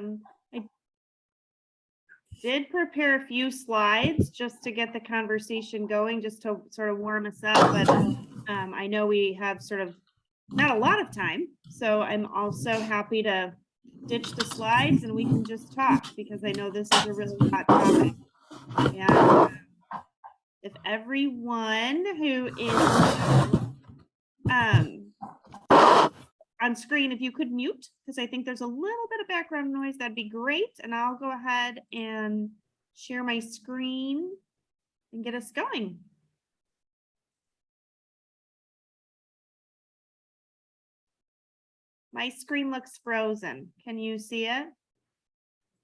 I did prepare a few slides just to get the conversation going, just to sort of warm us up, but I know we have sort of not a lot of time, so I'm also happy to ditch the slides and we can just talk, because I know this is a really hot topic. And if everyone who is on screen, if you could mute, because I think there's a little bit of background noise, that'd be great. And I'll go ahead and share my screen and get us going. My screen looks frozen. Can you see it?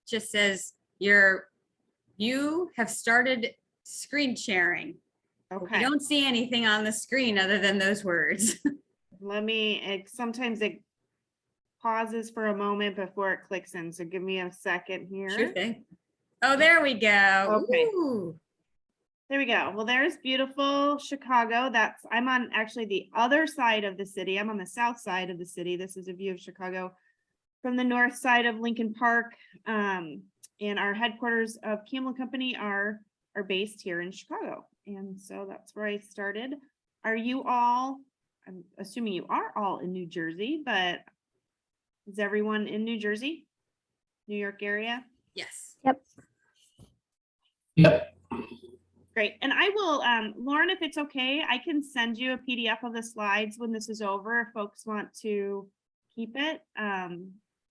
Just says you have started screen sharing. Okay. I don't see anything on the screen other than those words. Let me, sometimes it pauses for a moment before it clicks in. So give me a second here. Sure thing. Oh, there we go. Okay. Ooh. There we go. Well, there's beautiful Chicago. I'm on actually the other side of the city. I'm on the south side of the city. This is a view of Chicago from the north side of Lincoln Park. And our headquarters of Campbell Company are based here in Chicago. And so that's where I started. Are you all, I'm assuming you are all in New Jersey, but is everyone in New Jersey, New York area? Yes. Yep. Yep. Great. And I will, Lauren, if it's okay, I can send you a PDF of the slides when this is over. If folks want to keep it,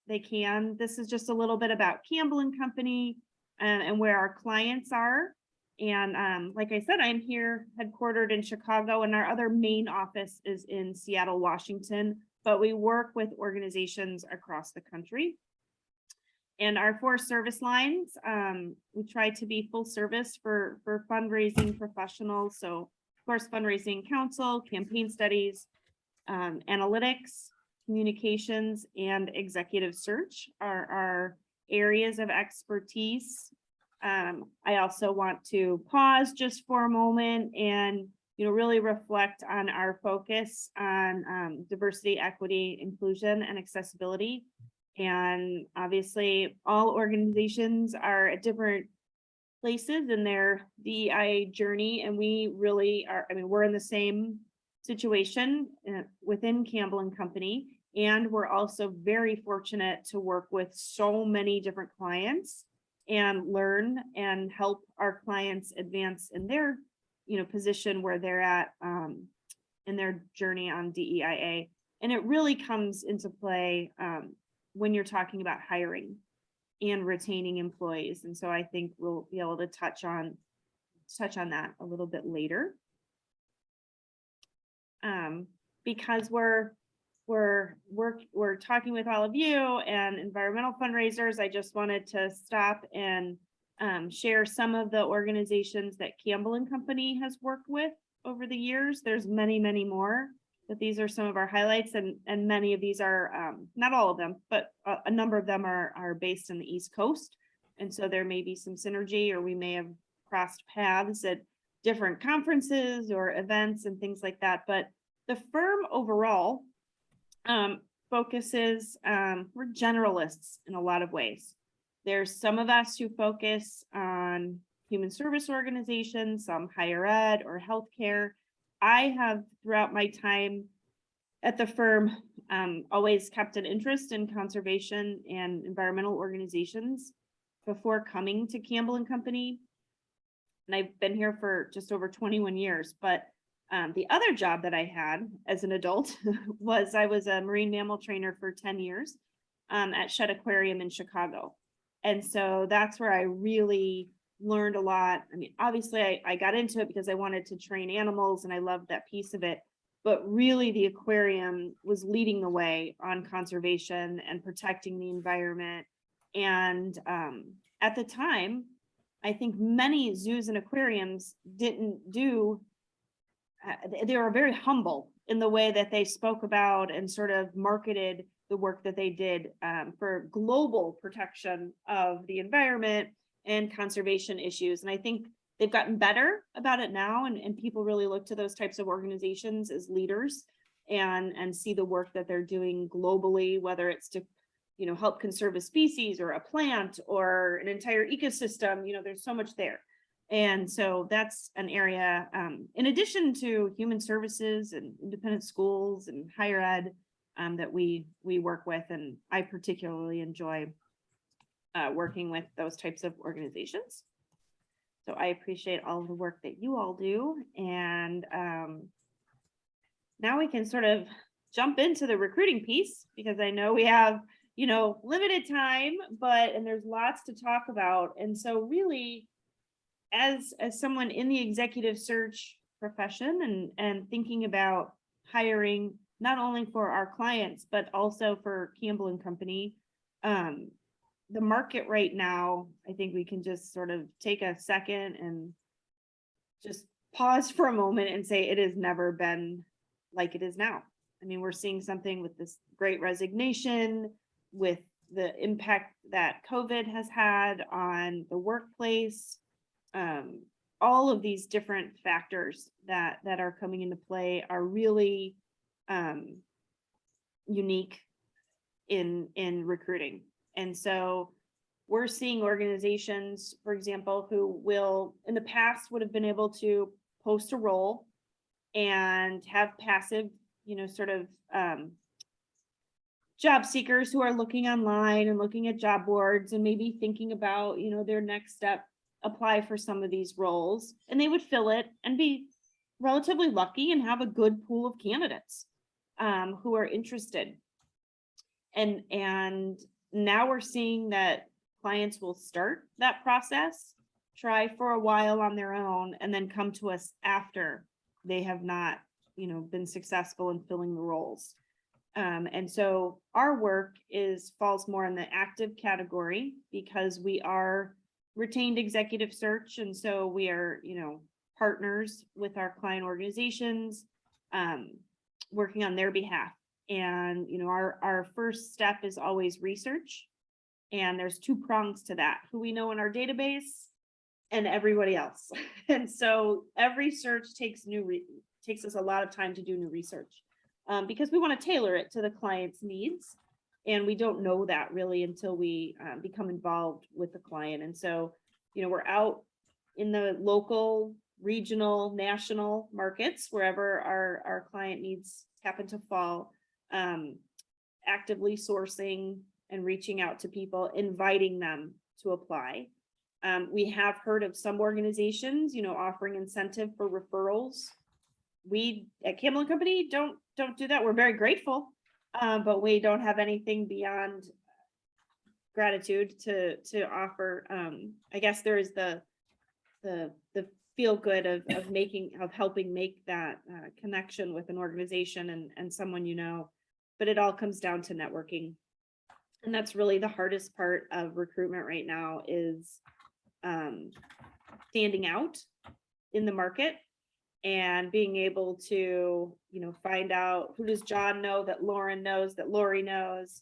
they can. This is just a little bit about Campbell and Company and where our clients are. And like I said, I'm here headquartered in Chicago, and our other main office is in Seattle, Washington, but we work with organizations across the country. And our 4 service lines, we try to be full service for fundraising professionals. So of course, fundraising counsel, campaign studies, analytics, communications, and executive search are our areas of expertise. I also want to pause just for a moment and really reflect on our focus on diversity, equity, inclusion, and accessibility. And obviously, all organizations are at different places in their DEI journey, and we really are. I mean, we're in the same situation within Campbell and Company, and we're also very fortunate to work with so many different clients and learn and help our clients advance in their position where they're at in their journey on DEIA. And it really comes into play when you're talking about hiring and retaining employees. And so I think we'll be able to touch on that a little bit later. Because we're talking with all of you and environmental fundraisers, I just wanted to stop and share some of the organizations that Campbell and Company has worked with over the years. There's many, many more, but these are some of our highlights, and many of these are, not all of them, but a number of them are based in the East Coast. And so there may be some synergy, or we may have crossed paths at different conferences or events and things like that. But the firm overall focuses, we're generalists in a lot of ways. There's some of us who focus on human service organizations, some higher ed or healthcare. I have, throughout my time at the firm, always kept an interest in conservation and environmental organizations before coming to Campbell and Company. And I've been here for just over 21 years. But the other job that I had as an adult was I was a marine mammal trainer for 10 years at Shedd Aquarium in Chicago. And so that's where I really learned a lot. I mean, obviously I got into it because I wanted to train animals and I loved that piece of it, but really the aquarium was leading the way on conservation and protecting the environment. And at the time, I think many zoos and aquariums didn't do, they were very humble in the way that they spoke about and sort of marketed the work that they did for global protection of the environment and conservation issues. And I think they've gotten better about it now, and people really look to those types of organizations as leaders and see the work that they're doing globally, whether it's to help conserve a species or a plant or an entire ecosystem. There's so much there. And so that's an area, in addition to human services and independent schools and higher ed, that we work with. And I particularly enjoy working with those types of organizations. So I appreciate all of the work that you all do. And now we can sort of jump into the recruiting piece, because I know we have, limited time, and there's lots to talk about. And so really, as someone in the executive search profession and thinking about hiring, not only for our clients, but also for Campbell and Company, the market right now, I think we can just sort of take a second and just pause for a moment and say it has never been like it is now. I mean, we're seeing something with this great resignation, with the impact that COVID has had on the workplace, all of these different factors that are coming into play are really unique in recruiting. And so we're seeing organizations, for example, who will in the past would have been able to post a role and have passive, sort of job seekers who are looking online and looking at job boards and maybe thinking about, their next step, apply for some of these roles, and they would fill it and be relatively lucky and have a good pool of candidates who are interested. And now we're seeing that clients will start that process, try for a while on their own, and then come to us after they have not, been successful in filling the roles. And so our work falls more in the active category, because we are retained executive search. And so we are, partners with our client organizations, working on their behalf. And, our first step is always research. And there's 2 prongs to that: who we know in our database and everybody else. And so every search takes us a lot of time to do new research, because we want to tailor it to the client's needs. And we don't know that really until we become involved with the client. And so, we're out in the local, regional, national markets, wherever our client needs happen to fall, actively sourcing and reaching out to people, inviting them to apply. We have heard of some organizations, offering incentive for referrals. We at Campbell and Company don't do that. We're very grateful, but we don't have anything beyond gratitude to offer. I guess there is the feel good of helping make that connection with an organization and someone, but it all comes down to networking. And that's really the hardest part of recruitment right now, is standing out in the market and being able to, find out, who does John know that Lauren knows, that Lori knows,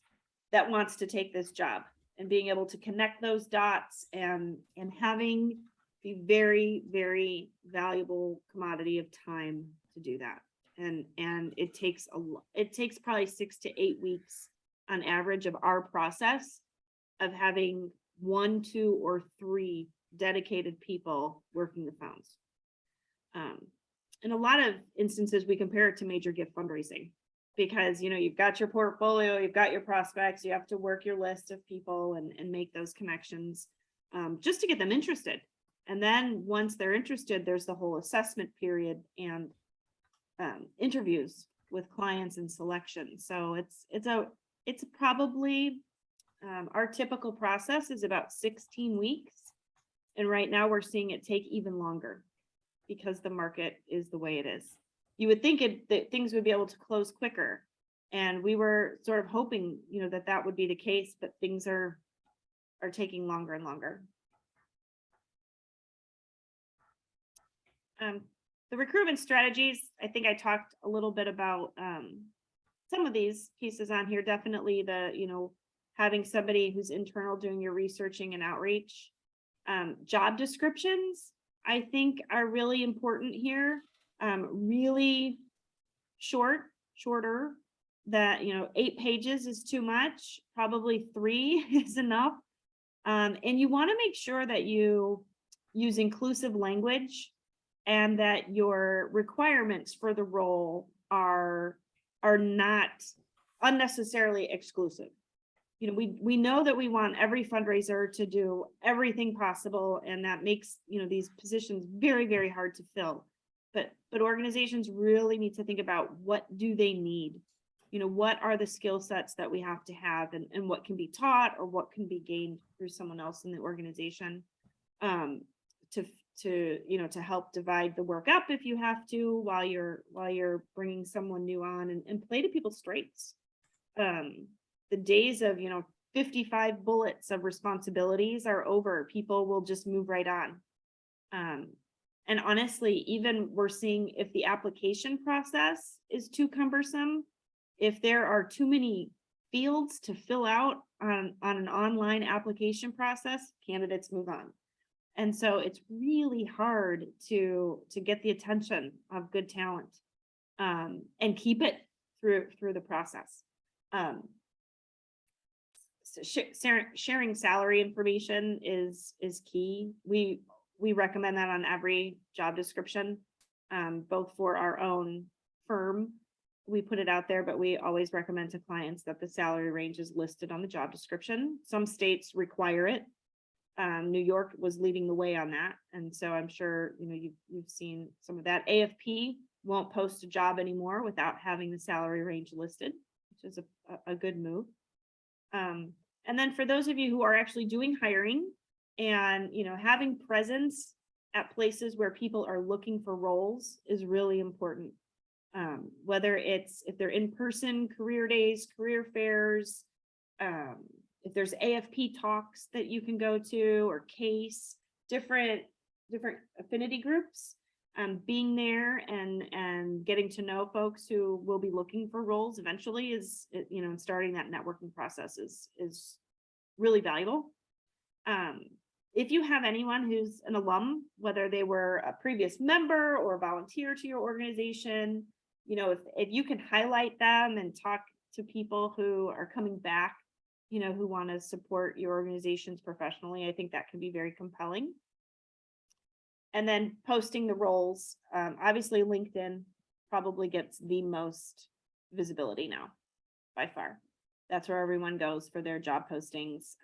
that wants to take this job, and being able to connect those dots and having the very, very valuable commodity of time to do that. And it takes probably 6 to 8 weeks on average of our process of having 1, 2, or 3 dedicated people working the phones. In a lot of instances, we compare it to major gift fundraising, because, you've got your portfolio, you've got your prospects, you have to work your list of people and make those connections just to get them interested. And then once they're interested, there's the whole assessment period and interviews with clients and selection. So it's probably our typical process is about 16 weeks. And right now we're seeing it take even longer, because the market is the way it is. You would think that things would be able to close quicker. And we were sort of hoping, that would be the case, but things are taking longer and longer. The recruitment strategies, I think I talked a little bit about some of these pieces on here. Definitely having somebody who's internal doing your researching and outreach. Job descriptions, I think, are really important here. Really shorter that, 8 pages is too much, probably 3 is enough. And you want to make sure that you use inclusive language and that your requirements for the role are not unnecessarily exclusive. We know that we want every fundraiser to do everything possible, and that makes, these positions very, very hard to fill. But organizations really need to think about, what do they need? What are the skill sets that we have to have, and what can be taught or what can be gained through someone else in the organization, to help divide the work up if you have to, while you're bringing someone new on, and play to people's strengths. The days of 55 bullets of responsibilities are over. People will just move right on. And honestly, even we're seeing, if the application process is too cumbersome, if there are too many fields to fill out on an online application process, candidates move on. And so it's really hard to get the attention of good talent, and keep it through the process. So sharing salary information is key. We recommend that on every job description, both for our own firm. We put it out there, but we always recommend to clients that the salary range is listed on the job description. Some states require it. New York was leading the way on that. And so I'm sure, you've seen some of that. AFP won't post a job anymore without having the salary range listed, which is a good move. And then for those of you who are actually doing hiring and, having presence at places where people are looking for roles is really important. Whether it's, if they're in-person career days, career fairs, if there's AFP talks that you can go to, or case, different affinity groups, being there and getting to know folks who will be looking for roles eventually is, and starting that networking process is really valuable. If you have anyone who's an alum, whether they were a previous member or volunteer to your organization, if you can highlight them and talk to people who are coming back, who want to support your organizations professionally, I think that can be very compelling. And then posting the roles, obviously LinkedIn probably gets the most visibility now, by far. That's where everyone goes for their job postings.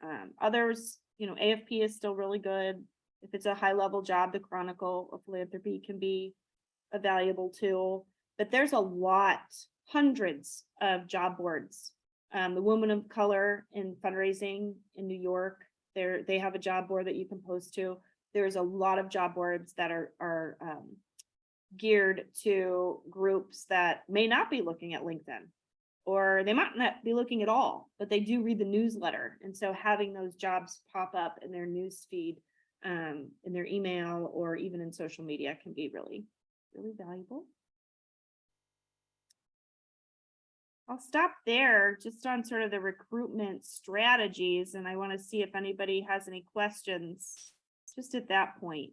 Others, AFP is still really good. If it's a high level job, the Chronicle of Philanthropy can be a valuable tool. But there's a lot, hundreds of job boards. The Women of Color in Fundraising in New York, they have a job board that you can post to. There's a lot of job boards that are geared to groups that may not be looking at LinkedIn, or they might not be looking at all, but they do read the newsletter. And so having those jobs pop up in their news feed, in their email, or even in social media can be really, really valuable. I'll stop there just on sort of the recruitment strategies, and I want to see if anybody has any questions just at that point.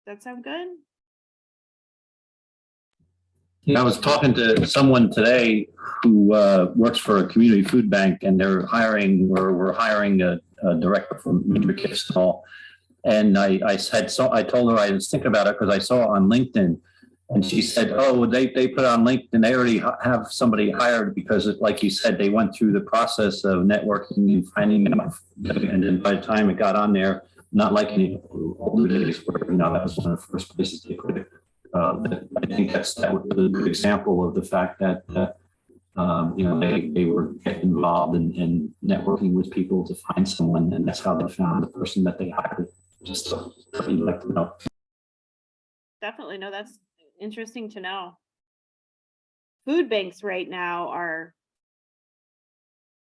Does that sound good? Yeah, I was talking to someone today who works for a community food bank, and they're hiring, or we're hiring a director from Midway. And I said, so I told her I was thinking about it because I saw it on LinkedIn. And she said, oh, they put on LinkedIn, they already have somebody hired because, like you said, they went through the process of networking and finding them. And then by the time it got on there, not like any older days where, that was one of the first places they put it. I think that was a good example of the fact that, they were getting involved in networking with people to find someone, and that's how they found the person that they hired. Just so you'd like to know. Definitely. No, that's interesting to know. Food banks right now are,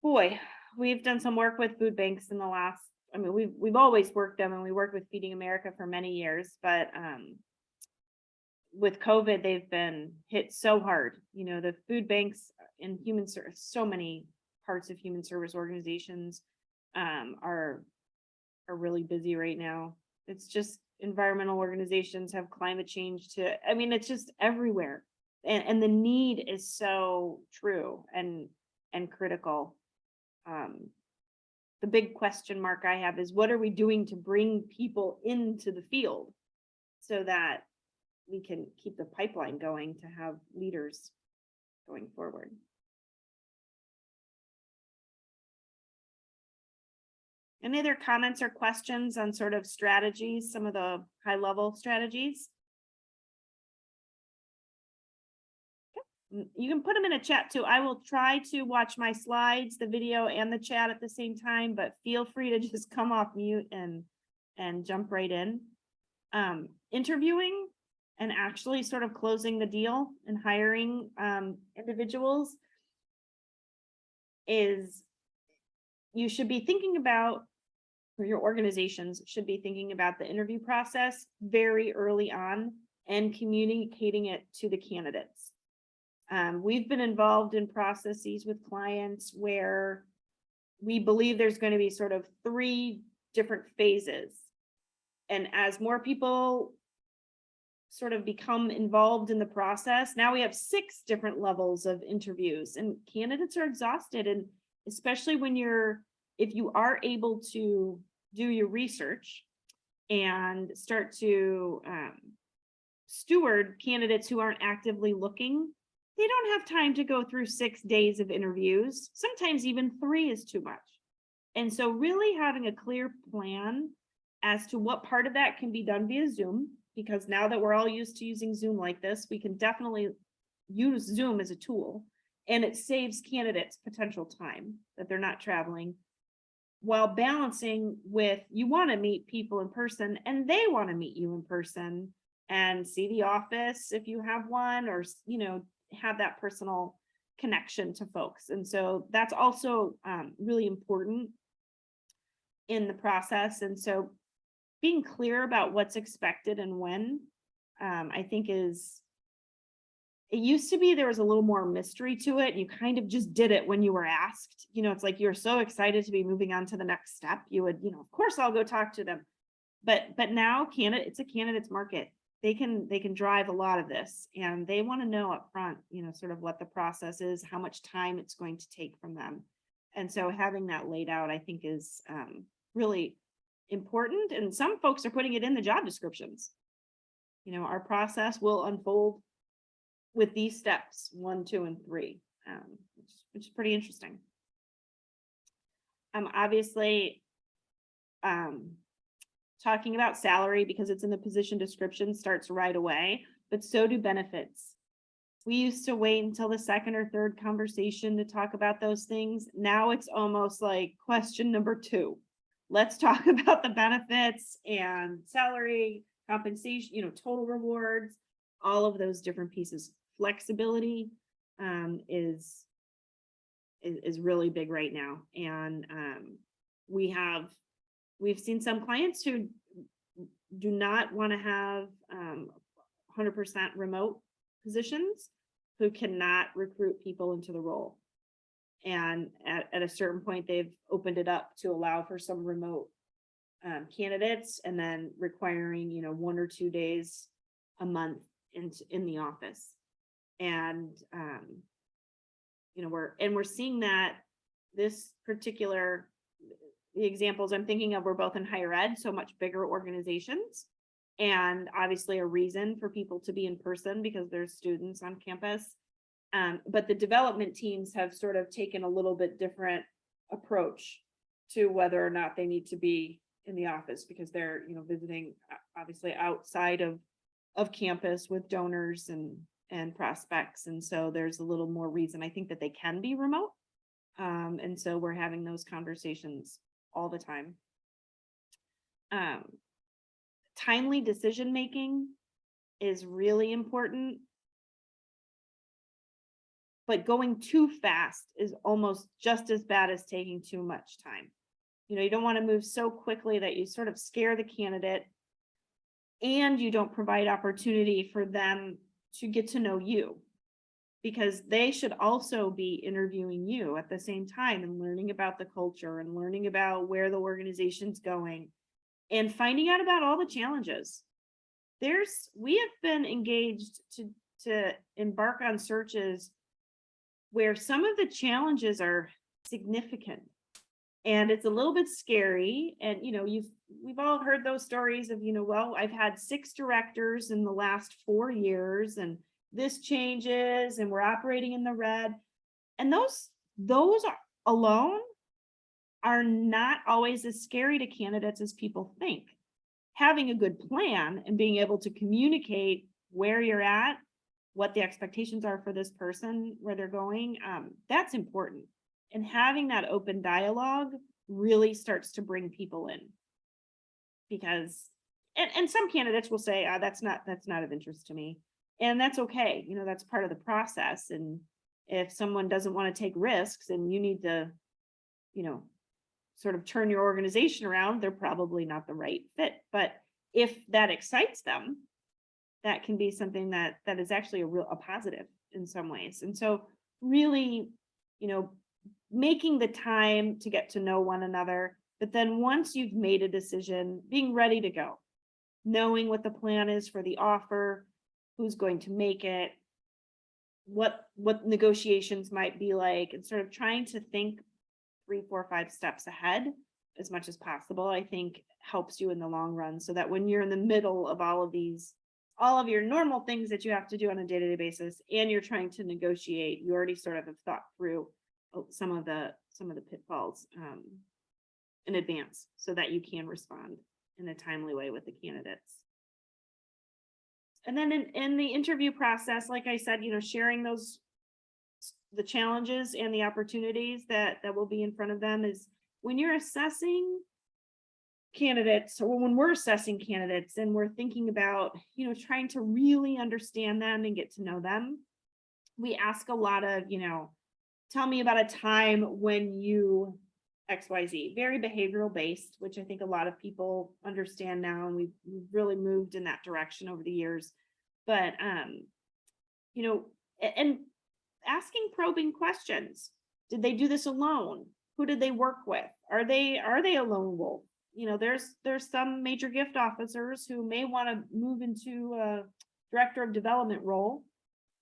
boy, we've done some work with food banks in the last, we've always worked them, and we worked with Feeding America for many years, but with COVID, they've been hit so hard. The food banks and human service, so many parts of human service organizations are really busy right now. It's just environmental organizations have climate change it's just everywhere. and the need is so true and critical. The big question mark I have is, what are we doing to bring people into the field so that we can keep the pipeline going to have leaders going forward? Any other comments or questions on sort of strategies, some of the high level strategies? You can put them in a chat too. I will try to watch my slides, the video and the chat at the same time, but feel free to just come off mute and jump right in. Interviewing and actually sort of closing the deal and hiring individuals is, you should be thinking about, or your organizations should be thinking about the interview process very early on and communicating it to the candidates. We've been involved in processes with clients where we believe there's going to be sort of 3 different phases. And as more people sort of become involved in the process, now we have 6 different levels of interviews, and candidates are exhausted. And especially when if you are able to do your research and start to steward candidates who aren't actively looking, they don't have time to go through 6 days of interviews. Sometimes even 3 is too much. And so really having a clear plan as to what part of that can be done via Zoom, because now that we're all used to using Zoom like this, we can definitely use Zoom as a tool, and it saves candidates potential time that they're not traveling, while balancing with, you want to meet people in person and they want to meet you in person and see the office if you have one, or have that personal connection to folks. And so that's also really important in the process. And so being clear about what's expected and when, I think it used to be there was a little more mystery to it. You kind of just did it when you were asked. It's like you're so excited to be moving on to the next step. You would, of course I'll go talk to them. But now it's a candidate's market. They can drive a lot of this, and they want to know up front, sort of what the process is, how much time it's going to take from them. And so having that laid out, I think, is really important. And some folks are putting it in the job descriptions. Our process will unfold with these steps 1, 2, and 3, which is pretty interesting. Obviously, talking about salary, because it's in the position description, starts right away, but so do benefits. We used to wait until the 2nd or 3rd conversation to talk about those things. Now it's almost like question number 2. Let's talk about the benefits and salary, compensation, total rewards, all of those different pieces. Flexibility is really big right now. And we've seen some clients who do not want to have 100% remote positions, who cannot recruit people into the role. And at a certain point, they've opened it up to allow for some remote candidates, and then requiring, 1 or 2 days a month in the office. And, we're seeing that this particular, the examples I'm thinking of were both in higher ed, so much bigger organizations, and obviously a reason for people to be in person because there's students on campus. But the development teams have sort of taken a little bit different approach to whether or not they need to be in the office, because they're, visiting obviously outside of campus with donors and prospects. And so there's a little more reason, I think, that they can be remote. And so we're having those conversations all the time. Timely decision-making is really important, but going too fast is almost just as bad as taking too much time. You don't want to move so quickly that you sort of scare the candidate, and you don't provide opportunity for them to get to know you, because they should also be interviewing you at the same time and learning about the culture and learning about where the organization's going and finding out about all the challenges. We have been engaged to to embark on searches where some of the challenges are significant. And it's a little bit scary. And, we've all heard those stories of, well, I've had 6 directors in the last 4 years and this changes and we're operating in the red. And those are alone are not always as scary to candidates as people think. Having a good plan and being able to communicate where you're at, what the expectations are for this person, where they're going, that's important. And having that open dialogue really starts to bring people in. Because, and some candidates will say, that's not of interest to me. And that's okay. That's part of the process. And if someone doesn't want to take risks and you need to, sort of turn your organization around, they're probably not the right fit. But if that excites them, that can be something that is actually a positive in some ways. And so really, making the time to get to know one another, but then once you've made a decision, being ready to go, knowing what the plan is for the offer, who's going to make it, what negotiations might be like, and sort of trying to think 3, 4, 5 steps ahead as much as possible, I think helps you in the long run, so that when you're in the middle of all of your normal things that you have to do on a day-to-day basis, and you're trying to negotiate, you already sort of have thought through some of the pitfalls in advance, so that you can respond in a timely way with the candidates. And then in the interview process, like I said, sharing the challenges and the opportunities that will be in front of them is when you're assessing candidates, or when we're assessing candidates and we're thinking about, trying to really understand them and get to know them, we ask a lot of, tell me about a time when you XYZ, very behavioral based, which I think a lot of people understand now, and we've really moved in that direction over the years. But and asking probing questions. Did they do this alone? Who did they work with? Are they a lone wolf? There's some major gift officers who may want to move into a director of development role,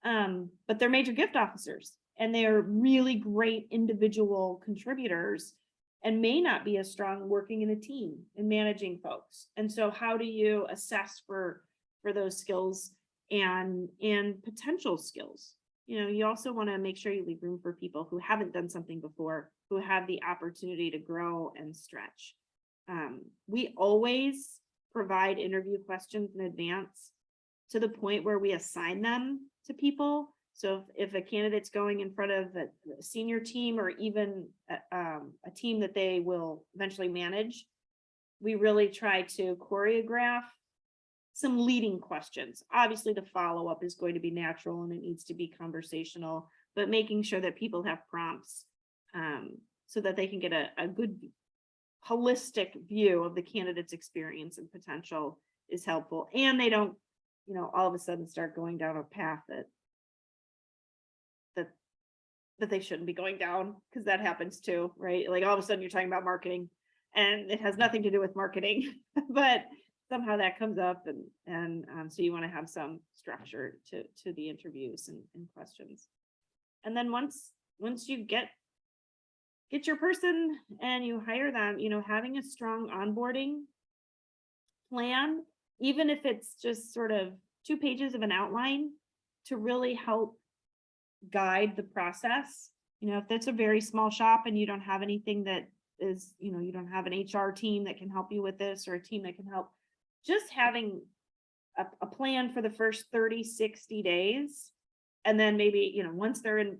but they're major gift officers and they're really great individual contributors and may not be as strong working in a team and managing folks. And so how do you assess for those skills and potential skills? You also want to make sure you leave room for people who haven't done something before, who have the opportunity to grow and stretch. We always provide interview questions in advance to the point where we assign them to people. So if a candidate's going in front of a senior team, or even a team that they will eventually manage, we really try to choreograph some leading questions. Obviously, the follow-up is going to be natural and it needs to be conversational, but making sure that people have prompts so that they can get a good holistic view of the candidate's experience and potential is helpful. And they don't, all of a sudden start going down a path that they shouldn't be going down, because that happens too, right? Like all of a sudden you're talking about marketing and it has nothing to do with marketing, but somehow that comes up, and so you want to have some structure to the interviews and questions. And then once you get your person and you hire them, having a strong onboarding plan, even if it's just sort of 2 pages of an outline, to really help guide the process. If that's a very small shop and you don't have anything that is, you don't have an HR team that can help you with this, or a team that can help, just having a plan for the first 30, 60 days. And then maybe, once they're in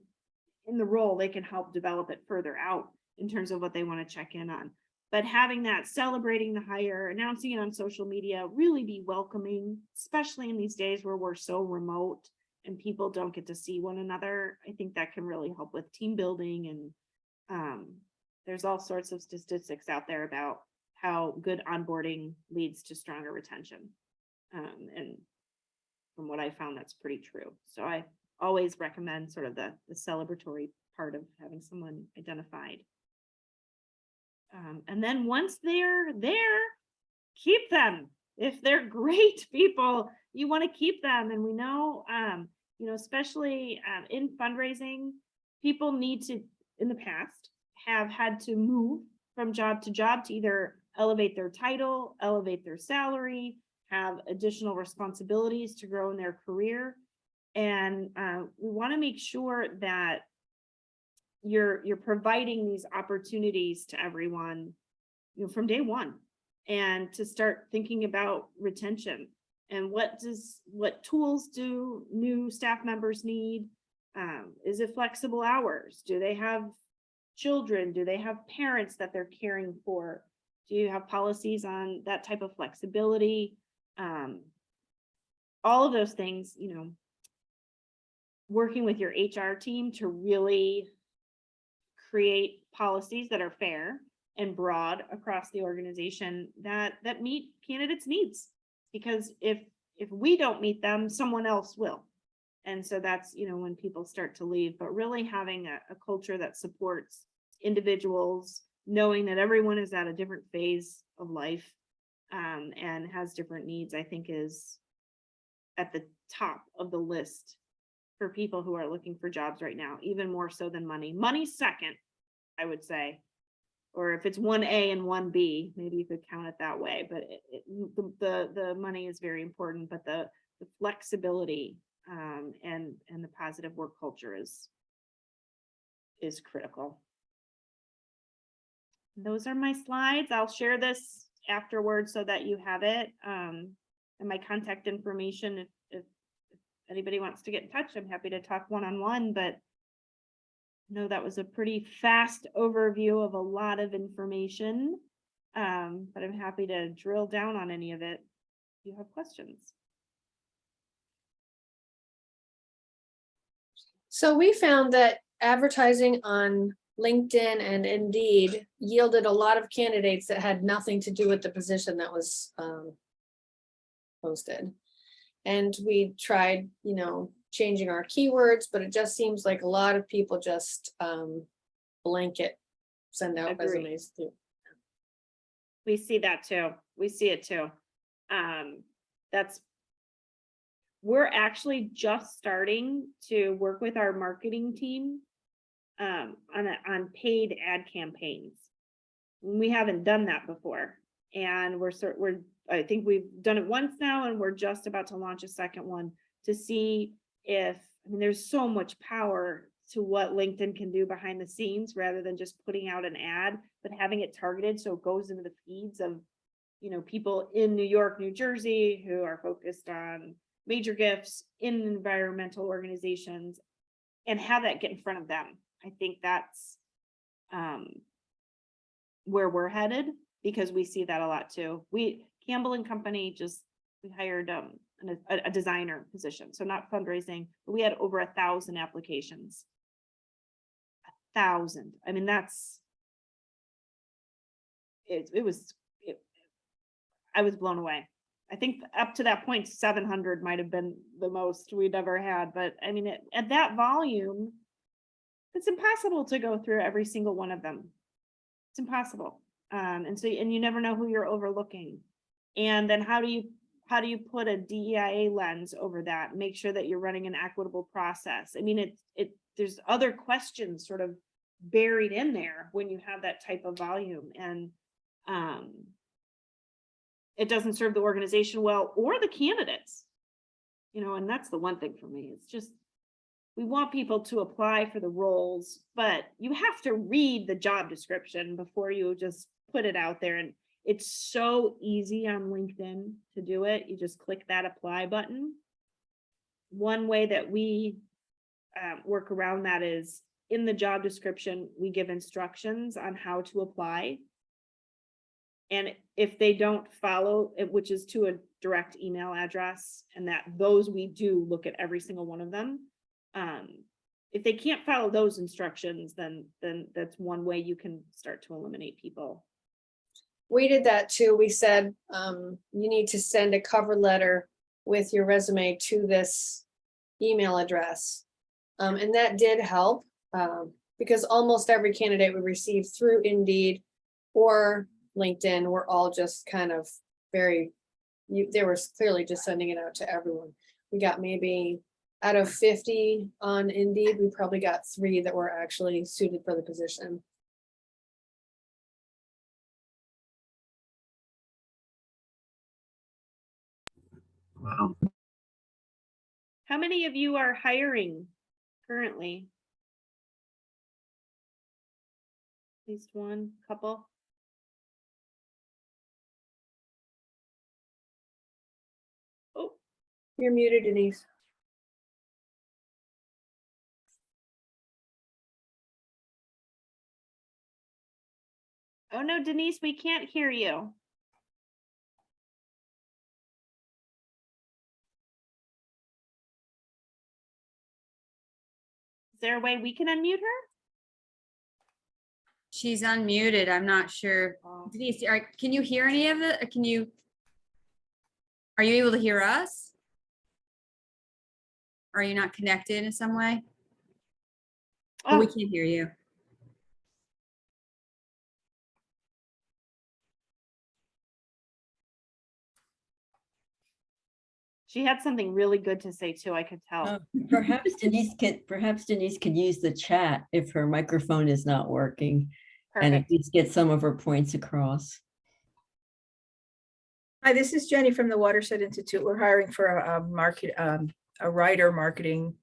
the role, they can help develop it further out in terms of what they want to check in on. But having that, celebrating the hire, announcing it on social media, really be welcoming, especially in these days where we're so remote and people don't get to see one another. I think that can really help with team building. And there's all sorts of statistics out there about how good onboarding leads to stronger retention. And from what I found, that's pretty true. So I always recommend sort of the celebratory part of having someone identified. And then once they're there, keep them. If they're great people, you want to keep them. And we know especially in fundraising, people need to, in the past, have had to move from job to job to either elevate their title, elevate their salary, have additional responsibilities to grow in their career. And we want to make sure that you're providing these opportunities to everyone, from day one, and to start thinking about retention and what tools do new staff members need? Is it flexible hours? Do they have children? Do they have parents that they're caring for? Do you have policies on that type of flexibility? All of those things, working with your HR team to really create policies that are fair and broad across the organization that meet candidates' needs. Because if we don't meet them, someone else will. And so that's, when people start to leave, but really having a culture that supports individuals, knowing that everyone is at a different phase of life and has different needs, I think is at the top of the list for people who are looking for jobs right now, even more so than money. Money's second, I would say. Or if it's 1A and 1B, maybe you could count it that way. But the money is very important, but the flexibility and the positive work culture is critical. Those are my slides. I'll share this afterwards so that you have it, and my contact information. If anybody wants to get in touch, I'm happy to talk one-on-one, but no, that was a pretty fast overview of a lot of information, but I'm happy to drill down on any of it if you have questions. So we found that advertising on LinkedIn and Indeed yielded a lot of candidates that had nothing to do with the position that was posted. And we tried, changing our keywords, but it just seems like a lot of people just blanket send out Agreed. resumes through. We see that too. We see it too. We're actually just starting to work with our marketing team on paid ad campaigns. We haven't done that before, and I think we've done it once now, and we're just about to launch a second one to see if, there's so much power to what LinkedIn can do behind the scenes rather than just putting out an ad, but having it targeted so it goes into the feeds of, people in New York, New Jersey who are focused on major gifts in environmental organizations, and have that get in front of them. I think that's where we're headed, because we see that a lot too. Campbell and Company we hired a designer position, so not fundraising, but we had over 1,000 applications. 1,000. I was blown away. I think up to that point, 700 might have been the most we'd ever had. But at that volume, it's impossible to go through every single one of them. It's impossible. And you never know who you're overlooking. And then how do you put a DEIA lens over that? Make sure that you're running an equitable process. There's other questions sort of buried in there when you have that type of volume, and it doesn't serve the organization well or the candidates, and that's the one thing for me. It's just, we want people to apply for the roles, but you have to read the job description before you just put it out there. And it's so easy on LinkedIn to do it. You just click that apply button. One way that we work around that is in the job description, we give instructions on how to apply. And if they don't follow it, which is to a direct email address, and those we do look at every single one of them. If they can't follow those instructions, then that's one way you can start to eliminate people. We did that too. We said, you need to send a cover letter with your resume to this email address. And that did help because almost every candidate we received through Indeed or LinkedIn were all just kind of they were clearly just sending it out to everyone. We got maybe out of 50 on Indeed, we probably got 3 that were actually suited for the position. Wow. How many of you are hiring currently? At least one, couple? Oh, You're muted, Denise. oh no, Denise, we can't hear you. Is there a way we can unmute her? She's unmuted. I'm not sure. Oh. Denise, can you hear any of it? Are you able to hear us? Are you not connected in some way? Oh, we Oh, can't hear you. she had something really good to say too, I could tell. Perhaps Denise could use the chat if her microphone is not working and at Perfect. least get some of her points across. Hi, this is Jenny from the Watershed Institute. We're hiring for a writer, marketing,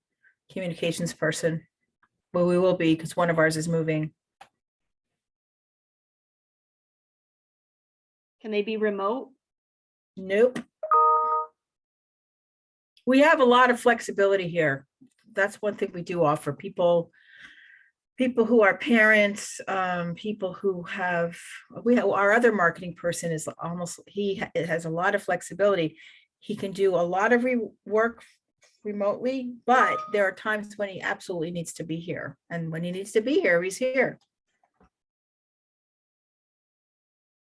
communications person. Well, we will be because one of ours is moving. Can they be remote? Nope. We have a lot of flexibility here. That's one thing we do offer people who are parents, people who have, our other marketing person is it has a lot of flexibility. He can do a lot of work remotely, but there are times when he absolutely needs to be here. And when he needs to be here, he's here.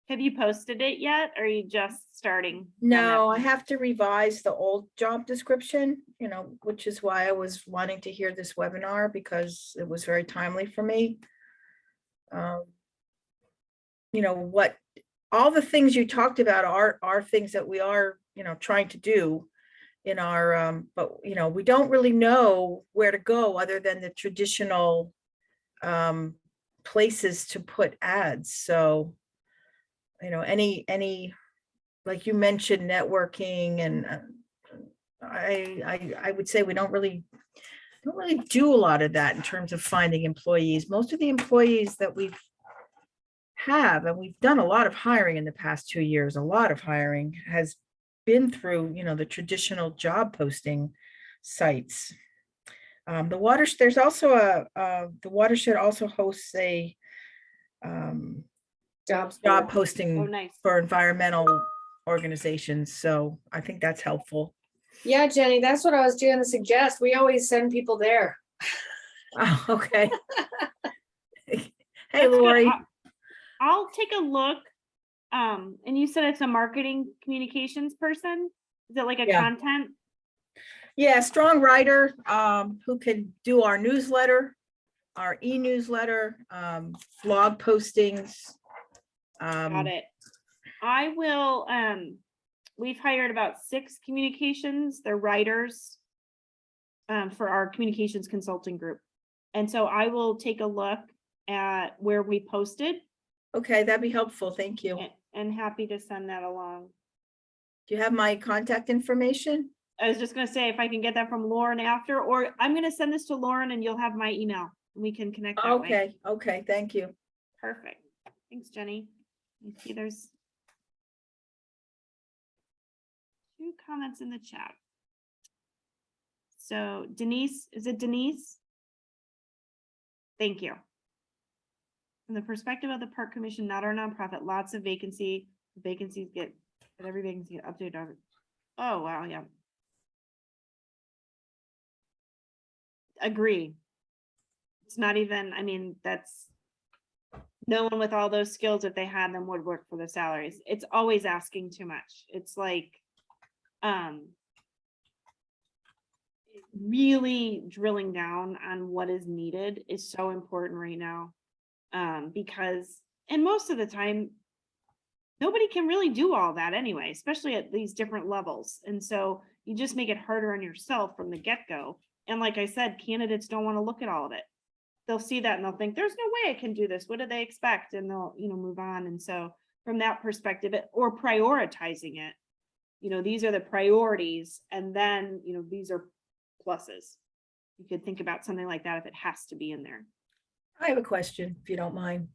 Have you posted it yet? Or are you just starting? on No, that? I have to revise the old job description, which is why I was wanting to hear this webinar because it was very timely for me. What all the things you talked about are things that we are, trying to do in our, but we don't really know where to go other than the traditional places to put ads. So, any like you mentioned, networking, and I would say we don't really do a lot of that in terms of finding employees. Most of the employees that we have, and we've done a lot of hiring in the past 2 years, a lot of hiring has been through, the traditional job posting sites. There's also the Watershed also hosts a job Oh, posting nice. for environmental organizations. So I think that's helpful. Yeah, Jenny, that's what I was going to suggest. We always send people there. Oh, okay. Hey, That's good. Lori. I'll take a look. And you said it's a marketing communications person? Is it like a Yeah. content? Yeah, strong writer who can do our newsletter, our e-newsletter, blog postings. Got it. I will, we've hired about 6 communications, they're writers for our communications consulting group. And so I will take a look at where we posted. Okay, that'd be helpful. Thank you. And happy to send that along. Do you have my contact information? I was just gonna say, if I can get that from Lauren after, or I'm gonna send this to Lauren and you'll have my email. And we can connect that way. Okay, thank you. Perfect. Thanks, Jenny. I see there's 2 comments in the chat. So Denise, is it Denise? Thank you. From the perspective of the park commission, not our nonprofit, lots of vacancies get, but every vacancy get updated. Oh, wow, yeah. Agree. It's not even, I mean, that's, no one with all those skills, if they had them, would work for the salaries. It's always asking too much. It's like, really drilling down on what is needed is so important right now. Because, and most of the time, nobody can really do all that anyway, especially at these different levels. And so you just make it harder on yourself from the get-go. And like I said, candidates don't want to look at all of it. They'll see that and they'll think, there's no way I can do this. What do they expect? And they'll, move on. And so from that perspective, or prioritizing it, these are the priorities. And then, these are pluses. You could think about something like that if it has to be in there. I have a question, if you don't mind.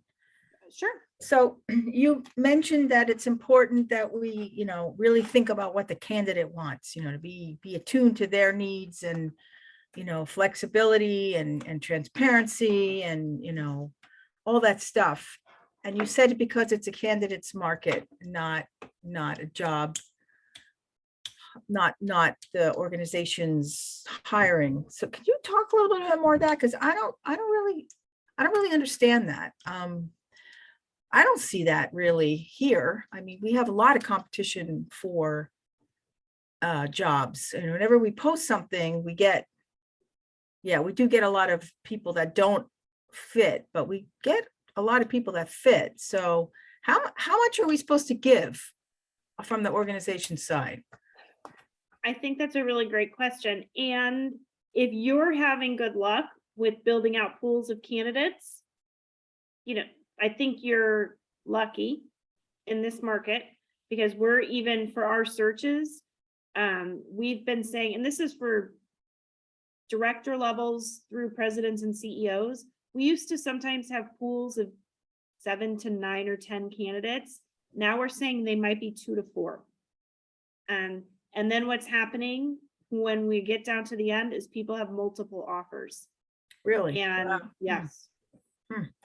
Sure. So you mentioned that it's important that we, really think about what the candidate wants, to be attuned to their needs and, flexibility and transparency and, all that stuff. And you said because it's a candidate's market, not a job, not the organization's hiring. So could you talk a little bit more of that? Because I don't really understand that. I don't see that really here. I mean, we have a lot of competition for jobs. And whenever we post something, we do get a lot of people that don't fit, but we get a lot of people that fit. So how much are we supposed to give from the organization side? I think that's a really great question. And if you're having good luck with building out pools of candidates, I think you're lucky in this market, because we're, even for our searches, we've been saying, and this is for director levels through presidents and CEOs, we used to sometimes have pools of 7 to 9 or 10 candidates. Now we're saying they might be 2 to 4. And then what's happening when we get down to the end is people have multiple offers. Really? And Wow. yes.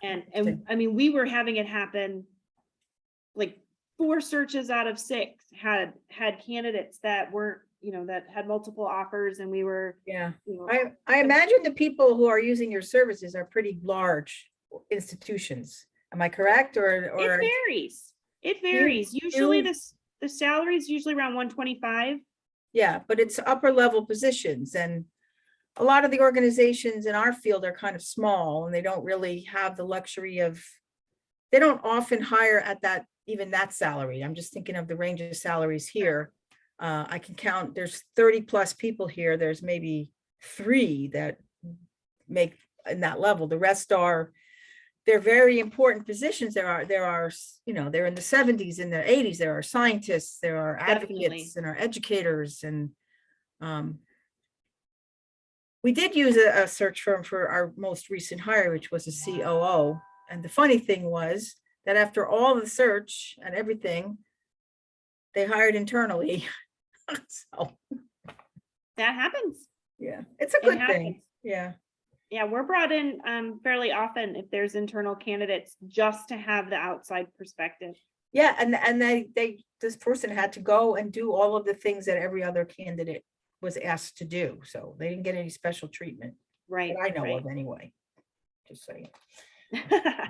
And Interesting. I mean, we were having it happen, like 4 searches out of 6 had candidates that weren't, that had multiple offers, and we were, Yeah. I imagine the people who are using your services are pretty large institutions. Am I correct? it Or varies. It varies. Usually the salary is usually around 125. yeah, but it's upper level positions, and a lot of the organizations in our field are kind of small, and they don't really have the luxury of, they don't often hire at even that salary. I'm just thinking of the range of salaries here. I can count, there's 30 plus people here. There's maybe 3 that make in that level. The rest they're very important positions. There are, they're in the 70s, in the 80s. There are scientists, there are advocates, Definitely. and are educators. And we did use a search firm for our most recent hire, which was a COO. And the funny thing was that after all the search and everything, they hired internally. So That happens. yeah, it's a It good happens. thing. Yeah. Yeah, we're brought in fairly often if there's internal candidates, just to have the outside perspective. Yeah, and this person had to go and do all of the things that every other candidate was asked to do. So they didn't get any special treatment Right. that I know right. of anyway. Just saying. Hi,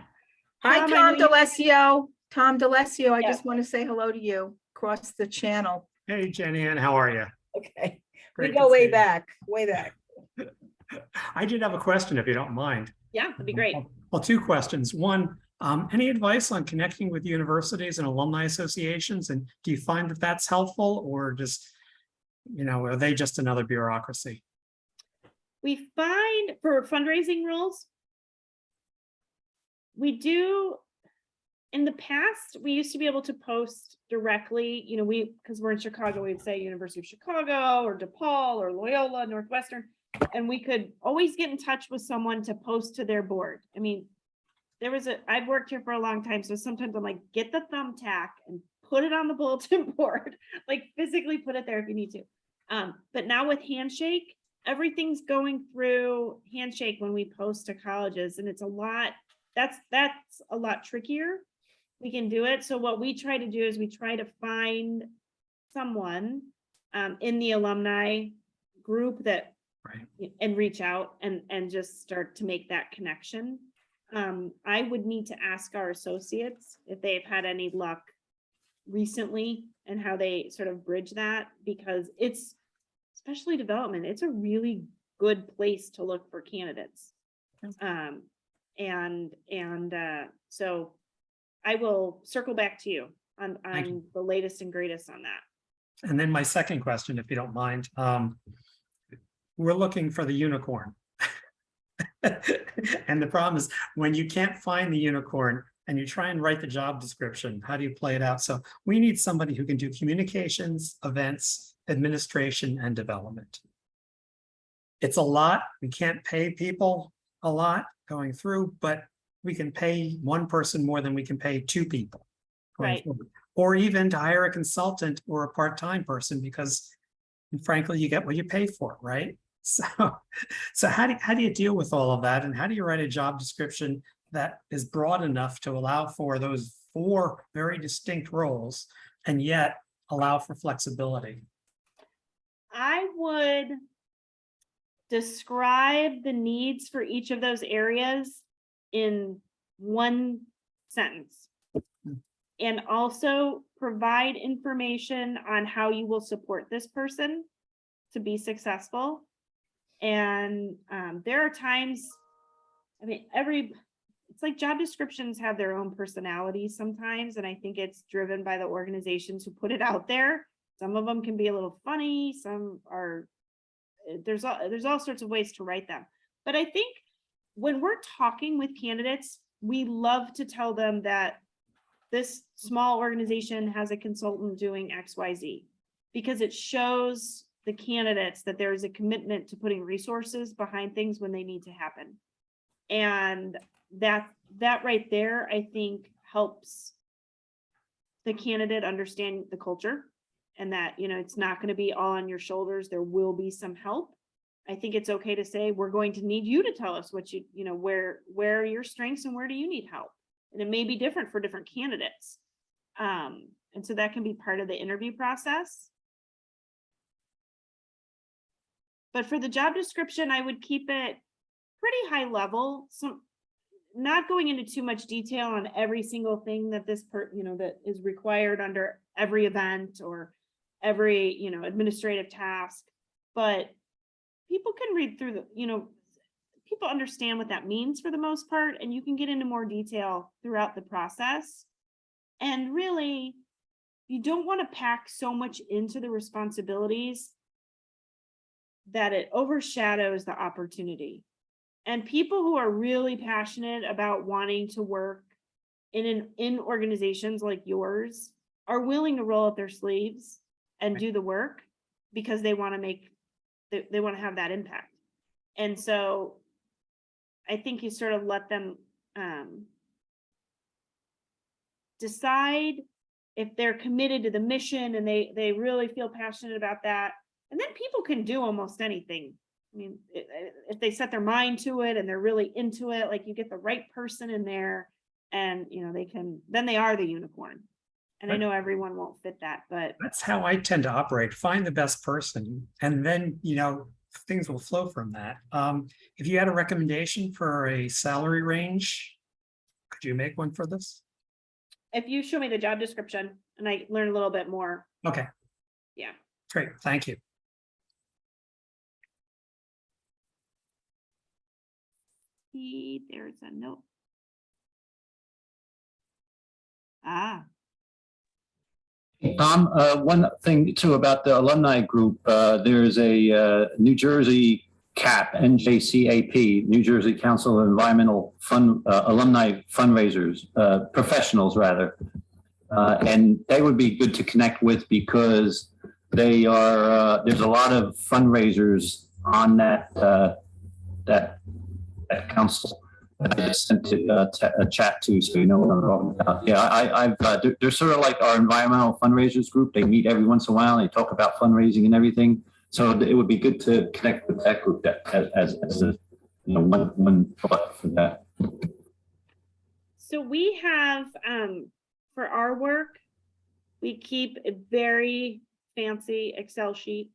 Hi, Tom D'Alessio. Tom D'Alessio, I Yeah. just want to say hello to you across the channel. Hey, Jenny Ann, how are you? Okay. Great We to go see way you. back, way back. I did have a question, if you don't mind. Yeah, that'd be great. Well, 2 questions. One, any advice on connecting with universities and alumni associations? And do you find that that's helpful, or just, are they just another bureaucracy? We find for fundraising roles, we do, in the past, we used to be able to post directly, because we're in Chicago, we'd say University of Chicago or DePaul or Loyola, Northwestern, and we could always get in touch with someone to post to their board. I mean, I've worked here for a long time, so sometimes I'm like, get the thumbtack and put it on the bulletin board, like physically put it there if you need to. But now with Handshake, everything's going through Handshake when we post to colleges, and it's that's a lot trickier. We can do it. So what we try to do is we try to find someone in the alumni group that, Right. and reach out and just start to make that connection. I would need to ask our associates if they've had any luck recently and how they sort of bridge that, because it's, especially development, it's a really good place to look for candidates. So I will circle back to you on the latest and greatest on that. And then my second question, if you don't mind, we're looking for the unicorn. And the problem is when you can't find the unicorn and you try and write the job description, how do you play it out? So we need somebody who can do communications, events, administration, and development. It's a lot. We can't pay people a lot going through, but we can pay one person more than we can pay two people. going Right. forward. Or even to hire a consultant or a part-time person, because frankly, you get what you pay for, right? So how do you deal with all of that? And how do you write a job description that is broad enough to allow for those 4 very distinct roles and yet allow for flexibility? I would describe the needs for each of those areas in one sentence. And also provide information on how you will support this person to be successful. And there are times, I mean, it's like job descriptions have their own personalities sometimes, and I think it's driven by the organizations who put it out there. Some of them can be a little funny, some are, there's all sorts of ways to write them. But I think when we're talking with candidates, we love to tell them that this small organization has a consultant doing XYZ, because it shows the candidates that there is a commitment to putting resources behind things when they need to happen. And that right there, I think, helps the candidate understand the culture, and that, you know, it's not going to be all on your shoulders. There will be some help. I think it's okay to say, we're going to need you to tell us what you know, where are your strengths and where do you need help? And it may be different for different candidates. And so that can be part of the interview process. But for the job description, I would keep it pretty high level. So not going into too much detail on every single thing that that is required under every event or every, administrative task. But people can read through people understand what that means for the most part, and you can get into more detail throughout the process. And really, you don't want to pack so much into the responsibilities that it overshadows the opportunity. And people who are really passionate about wanting to work in organizations like yours are willing to roll up their sleeves and do the work, because they want to they want to have that impact. And so I think you sort of let them decide if they're committed to the mission and they really feel passionate about that. And then people can do almost anything. I mean, if they set their mind to it and they're really into it, like, you get the right person in there, and then they are the unicorn. And I know everyone won't fit that, but That's how I tend to operate. Find the best person, and then, things will flow from that. If you had a recommendation for a salary range, could you make one for this? if you show me the job description and I learn a little bit more. Okay. Yeah. Great, thank you. There's a note. Ah, Tom, one thing too about the alumni group, there's a New Jersey CAP, NJCAP, New Jersey Council of Environmental Alumni Fundraisers, professionals rather. And they would be good to connect with, because they are, there's a lot of fundraisers on that council. I just sent a chat to, so you know what I'm talking about. Yeah, they're sort of like our environmental fundraisers group. They meet every once in a while. And they talk about fundraising and everything. So it would be good to connect with that group as a, one thought for that. so we have, for our work, we keep a very fancy Excel sheet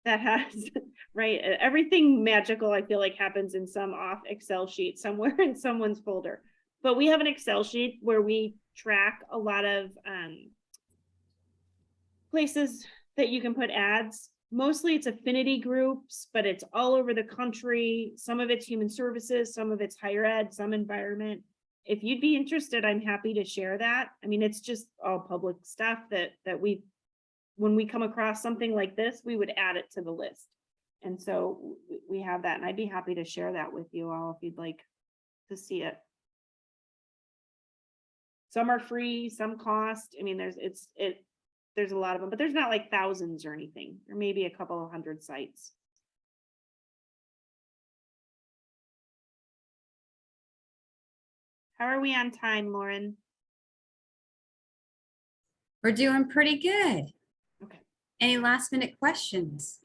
that has, right, everything magical, I feel like, happens in some off Excel sheet somewhere in someone's folder. But we have an Excel sheet where we track a lot of places that you can put ads. Mostly it's affinity groups, but it's all over the country. Some of it's human services, some of it's higher ed, some environment. If you'd be interested, I'm happy to share that. I mean, it's just all public stuff that we, when we come across something like this, we would add it to the list. And so we have that, and I'd be happy to share that with you all if you'd like to see it. Some are free, some cost. I mean, there's a lot of them, but there's not like thousands or anything. There may be a couple of hundred sites. How are we on time, Lauren? We're doing pretty good. Okay. Any last minute questions?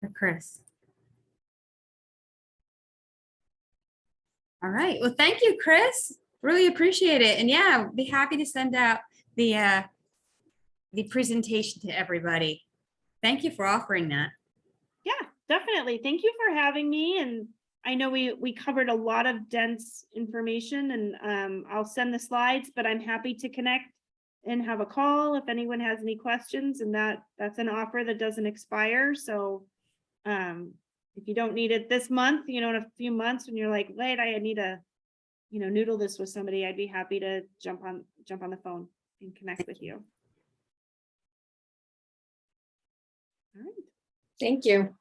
For Kris? All right. Well, thank you, Kris. Really appreciate it. And yeah, be happy to send out the presentation to everybody. Thank you for offering that. Yeah, definitely. Thank you for having me. And I know we covered a lot of dense information, and I'll send the slides, but I'm happy to connect and have a call if anyone has any questions, and that's an offer that doesn't expire. So if you don't need it this month, in a few months when you're like, wait, I need to, noodle this with somebody, I'd be happy to jump on the phone and connect with you. All right. Thank you.